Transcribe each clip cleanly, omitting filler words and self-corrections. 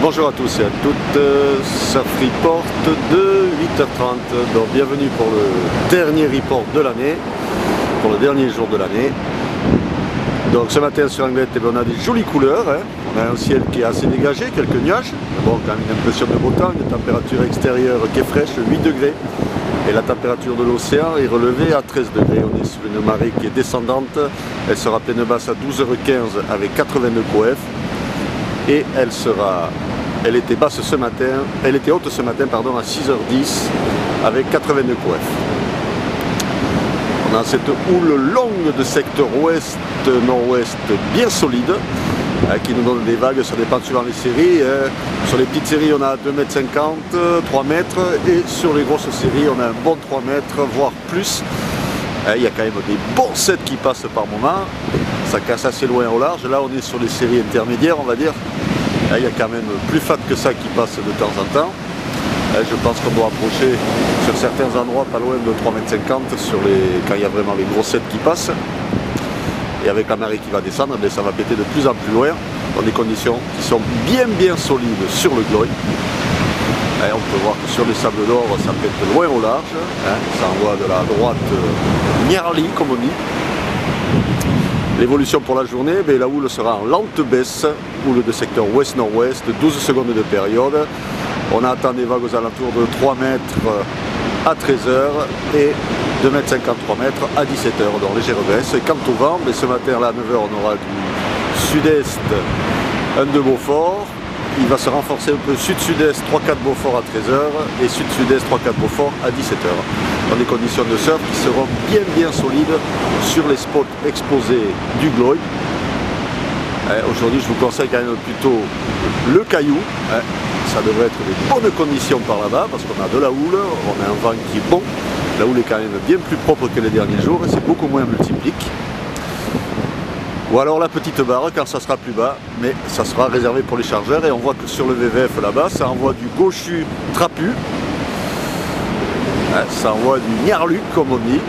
Bonjour à tous et à toutes, ça Freeport de 8h30, donc bienvenue pour le dernier report de l'année, pour le dernier jour de l'année. Donc ce matin sur Anglette, on a des jolies couleurs, hein. On a un ciel qui est assez dégagé, quelques nuages, bon quand même une impression de beau temps, une température extérieure qui est fraîche, 8 degrés, et la température de l'océan est relevée à 13 degrés. On est sur une marée qui est descendante, elle sera pleine basse à 12h15 avec 82 coef, et elle était basse ce matin, elle était haute ce matin pardon, à 6h10 avec 82 coef. On a cette houle longue de secteur ouest-nord-ouest bien solide, qui nous donne des vagues, ça dépend suivant les séries. Sur les petites séries on a 2,50 m, 3 mètres, et sur les grosses séries on a un bon 3 mètres, voire plus. Il y a quand même des bons sets qui passent par moment, ça casse assez loin au large. Là on est sur les séries intermédiaires on va dire. Il y a quand même plus fat que ça qui passe de temps en temps. Je pense qu'on doit approcher sur certains endroits pas loin de 3,50 m quand il y a vraiment les gros sets qui passent. Et avec la marée qui va descendre, ça va péter de plus en plus loin dans des conditions qui sont bien solides sur le Gloy. On peut voir que sur les sables d'or ça pète loin au large, ça envoie de la droite Nyarli comme on dit. L'évolution pour la journée, la houle sera en lente baisse, houle de secteur ouest-nord-ouest, 12 secondes de période. On attend des vagues aux alentours de 3 mètres à 13h et 2,53 mètres à 17h, donc légère baisse. Et quant au vent, ce matin là à 9h on aura du sud-est, un de Beaufort. Il va se renforcer un peu sud-sud-est, 3-4 Beaufort à 13h et sud-sud-est, 3-4 Beaufort à 17h. Dans des conditions de surf qui seront bien solides sur les spots exposés du Gloy. Aujourd'hui je vous conseille quand même plutôt le caillou. Ça devrait être des bonnes conditions par là-bas parce qu'on a de la houle, on a un vent qui est bon. La houle est quand même bien plus propre que les derniers jours et c'est beaucoup moins multiplique. Ou alors la petite barre quand ça sera plus bas, mais ça sera réservé pour les chargeurs. Et on voit que sur le VVF là-bas, ça envoie du gauchu trapu. Ça envoie du Nyarlu comme on dit.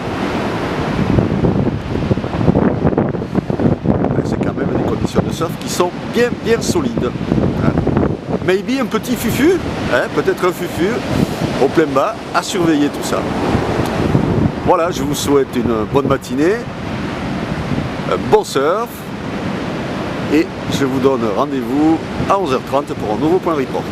C'est quand même des conditions de surf qui sont bien solides. Maybe un petit fufu, peut-être un fufu au plein bas, à surveiller tout ça. Voilà, je vous souhaite une bonne matinée. Bon surf et je vous donne rendez-vous à 11h30 pour un nouveau point report.